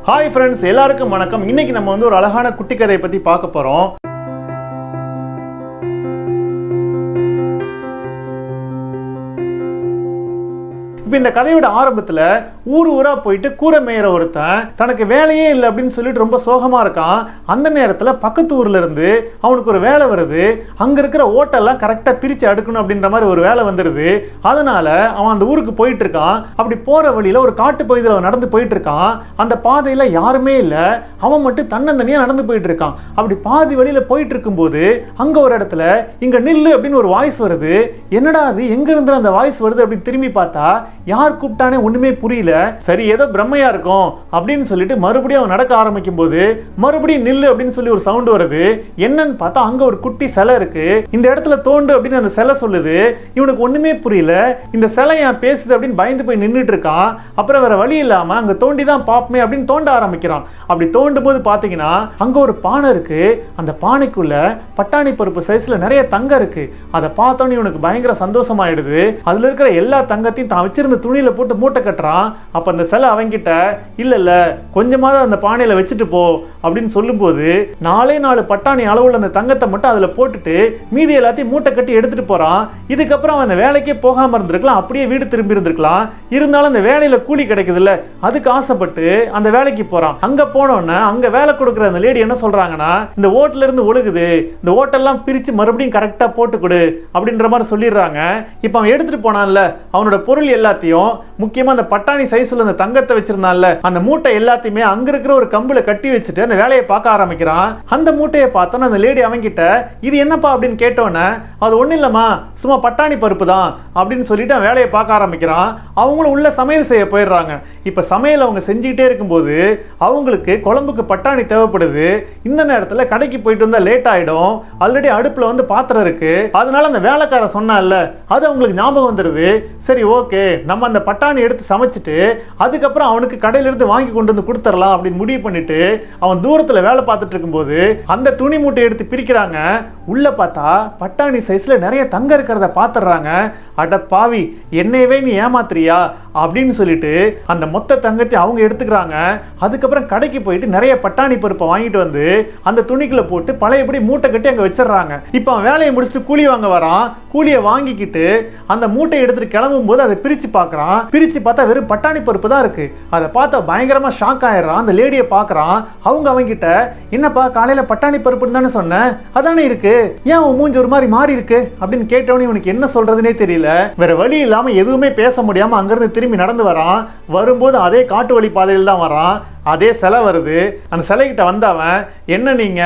Hi friends, எல்லாருக்கும் வணக்கம். இன்னைக்கு நம்ம ஒரு அழகான குட்டி கதையை பத்தி பார்க்க போறோம். இப்போ இந்த கதையோட ஆரம்பத்தில் ஊரா போயிட்டு கூரை மேயிற ஒருத்தன் தனக்கு வேலையே இல்லை அப்படின்னு சொல்லிட்டு ரொம்ப சோகமா இருக்கான். அந்த நேரத்தில் பக்கத்து ஊர்ல இருந்து அவனுக்கு ஒரு வேலை வருது. அங்க இருக்கிற ஓட்டெல்லாம் கரெக்டா பிரிச்சு அடுக்கணும் அப்படின்ற மாதிரி ஒரு வேலை வந்துடுது. அதனால அவன் அந்த ஊருக்கு போயிட்டு இருக்கான். அப்படி போற வழியில ஒரு காட்டு பகுதியில் நடந்து போயிட்டு இருக்கான். அந்த பாதையில யாருமே இல்லை, அவன் மட்டும் தன்னந்தனியா நடந்து போயிட்டு இருக்கான். அப்படி பாதி வழியில போயிட்டு இருக்கும்போது அங்க ஒரு இடத்துல இங்க நில்லு அப்படின்னு ஒரு வாய்ஸ் வருது. என்னடா அது, எங்க இருந்து அந்த வாய்ஸ் வருது அப்படின்னு திரும்பி பார்த்தா யார் கூப்பிட்டானே ஒண்ணுமே புரியல. சரி, ஏதோ பிரம்மையா இருக்கும் அப்படின்னு சொல்லிட்டு மறுபடியும் அவன் நடக்க ஆரம்பிக்கும் போது மறுபடியும் நில்லு அப்படின்னு சொல்லி ஒரு சவுண்ட் வருது. என்னன்னு பார்த்தா அங்க ஒரு குட்டி சிலை இருக்கு. இந்த இடத்துல தோண்டு அப்படின்னு அந்த சிலை சொல்லுது. இவனுக்கு ஒண்ணுமே புரியல. இந்த சிலை ஏன் பேசுது அப்படின்னு பயந்து போய் நின்றுட்டு இருக்கான். அப்புறம் வேற வழி இல்லாம அங்க தோண்டி தான் பாப்பமே அப்படின்னு தோண்ட ஆரம்பிக்கிறான். அப்படி தோண்டும் போது பாத்தீங்கன்னா அங்க ஒரு பானை இருக்கு. அந்த பானைக்குள்ள பட்டாணி பருப்பு சைஸ்ல நிறைய தங்கம் இருக்கு. அதை பார்த்தோன்னு இவனுக்கு பயங்கர சந்தோஷமாயிடுது. அதுல இருக்கிற எல்லா தங்கத்தையும் தான் வச்சிருந்த துணியில போட்டு மூட்டை கட்டுறான். அப்ப அந்த சிலை அவங்கிட்ட இல்ல கொஞ்சமாவது அந்த பானையில வச்சுட்டு போ அப்படின்னு சொல்லும்போது 4 பட்டாணி அளவுள்ள அந்த தங்கத்தை மட்டும் அதுல போட்டுட்டு மீதி எல்லாத்தையும் மூட்டை கட்டி எடுத்துட்டு போறான். இதுக்கப்புறம் அந்த வேலைக்கே போகாம இருந்திருக்கலாம், அப்படியே வீடு திரும்பி இருந்திருக்கலாம். இருந்தாலும் அந்த வேலையில கூலி கிடைக்குது இல்ல, அதுக்கு ஆசைப்பட்டு அந்த வேலைக்கு போறான். அங்க போனோன்னு அங்க வேலை கொடுக்குற அந்த லேடி என்ன சொல்றாங்கன்னா, இந்த ஓட்டுல இருந்து ஒழுகுது, இந்த ஓட்டெல்லாம் பிரிச்சு மறுபடியும் கரெக்டா போட்டு கொடு அப்படின்ற மாதிரி சொல்லிடுறாங்க. இப்ப அவன் எடுத்துட்டு போனான்ல அவனோட பொருள் எல்லாத்தையும், முக்கியமா அந்த பட்டாணி சைஸ்ல அந்த தங்கத்தை வச்சிருந்தான்ல அந்த மூட்டை எல்லாத்தையுமே அங்க இருக்கிற ஒரு கம்புல கட்டி வச்சுட்டு அந்த வேலையை பார்க்க ஆரம்பிக்கிறான். அந்த மூட்டையை பார்த்தோன்னு அந்த லேடி அவங்கிட்ட இது என்னப்பா அப்படின்னு கேட்டோன்னே, அது ஒன்றும் இல்லம்மா, சும்மா பட்டாணி பருப்பு தான் அப்படின்னு சொல்லிட்டு அவன் வேலையை பார்க்க ஆரம்பிக்கிறான். அவங்களும் உள்ள சமையல் செய்ய போயிடுறாங்க. இப்ப சமையல் அவங்க செஞ்சுக்கிட்டே இருக்கும்போது அவங்களுக்கு குழம்புக்கு பட்டாணி தேவைப்படுது. இந்த நேரத்தில் கடைக்கு போயிட்டு வந்தா லேட் ஆயிடும். ஆல்ரெடி அடுப்புல வந்து பாத்திரம் இருக்கு. அதனால அந்த வேலைக்கார சொன்னால அது அவங்களுக்கு ஞாபகம் வந்துடுது. சரி, ஓகே, நம்ம அந்த பட்டாணி எடுத்து சமைச்சிட்டு அதுக்கப்புறம் அவனுக்கு கடையில இருந்து வாங்கி கொண்டு வந்து கொடுத்துடலாம் அப்படின்னு முடிவு பண்ணிட்டு அவன் தூரத்துல வேலை பார்த்துட்டு இருக்கும்போது அந்த துணி மூட்டை எடுத்து பிரிக்கிறாங்க. உள்ள பார்த்தா பட்டாணி சைஸ்ல நிறைய தங்கம் இருக்கிறத பாத்துறாங்க. அட பாவி, என்னையவே நீ ஏமாத்துறியா அப்படின்னு சொல்லிட்டு அந்த மொத்த தங்கத்தை அவங்க எடுத்துக்கிறாங்க. அதுக்கப்புறம் கடைக்கு போயிட்டு நிறைய பட்டாணி பருப்பை வாங்கிட்டு வந்து அந்த துணிக்குள்ள போட்டு பழையபடி மூட்டை கட்டி அங்க வச்சிடறாங்க. இப்போ அவன் வேலையை முடிச்சுட்டு கூலி வாங்க வரான். கூலியை வாங்கிக்கிட்டு அந்த மூட்டை எடுத்துட்டு கிளம்பும் போது அதை பிரிச்சு பார்க்கறான். பிரிச்சு பார்த்தா வெறும் பட்டாணி பருப்பு தான் இருக்கு. அதை பார்த்தா பயங்கரமா ஷாக் ஆயிடுறான். அந்த லேடியை பார்க்கறான். அவங்க கிட்ட என்னப்பா காலையில பட்டாணி பருப்புன்னு தானே சொன்னேன், அதானே இருக்கு, ஏன் உன் மூஞ்சி ஒரு மாதிரி மாறி இருக்கு அப்படின்னு கேட்டவனே இவனுக்கு என்ன சொல்றதுனே தெரியல. வேற வழி இல்லாம எதுவுமே பேச முடியாம அங்கிருந்து திரும்பி நடந்து வரான். வரும்போது அதே காட்டு வழி பாதையில் தான் வரான். அதே சிலை வருது. அந்த சிலைகிட்ட வந்தவன், என்ன நீங்க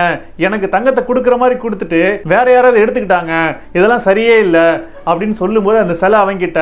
எனக்கு தங்கத்தை கொடுக்குற மாதிரி கொடுத்துட்டு வேற யாராவது எடுத்துக்கிட்டாங்க, இதெல்லாம் சரியே இல்லை அப்படின்னு சொல்லும்போது அந்த சிலை அவங்கிட்ட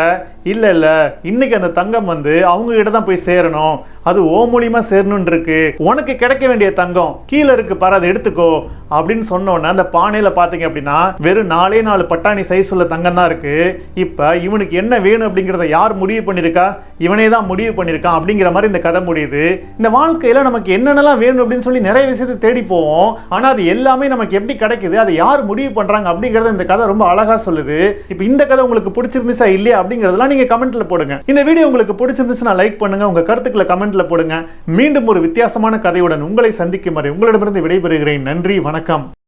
இல்ல இன்னைக்கு அந்த தங்கம் வந்து அவங்க கிட்ட தான் போய் சேரணும், அது ஓ மூலியமா சேரணும்னு இருக்கு, உனக்கு கிடைக்க வேண்டிய தங்கம் கீழே இருக்கு பாரு, அதை எடுத்துக்கோ அப்படின்னு சொன்னோன்னு அந்த பானையில பாத்தீங்க அப்படின்னா வெறும் 4 பட்டாணி சைஸ் உள்ள தங்கம் தான் இருக்கு. இப்ப இவனுக்கு என்ன வேணும் அப்படிங்கிறத யார் முடிவு பண்ணிருக்கா? இவனே தான் முடிவு பண்ணிருக்கான் அப்படிங்கிற மாதிரி இந்த கதை முடியுது. இந்த வாழ்க்கையில நமக்கு என்னென்னலாம் வேணும் அப்படின்னு சொல்லி நிறைய விஷயத்தை தேடி போவோம். ஆனா அது எல்லாமே நமக்கு எப்படி கிடைக்குது, அதை யார் முடிவு பண்றாங்க அப்படிங்கறத இந்த கதை ரொம்ப அழகா சொல்லுது. இப்ப இந்த கதை உங்களுக்கு பிடிச்சிருந்துச்சா இல்லையா அப்படிங்கறதெல்லாம் நீங்க கமெண்ட்ல போடுங்க. இந்த வீடியோ உங்களுக்கு பிடிச்சிருந்துச்சுன்னா லைக் பண்ணுங்க, உங்க கருத்துக்களை கமெண்ட்ல போடுங்க. மீண்டும் ஒரு வித்தியாசமான கதையுடன் உங்களை சந்திக்கும் வரை உங்களிடமிருந்து விடைபெறுகிறேன். நன்றி, வணக்கம்.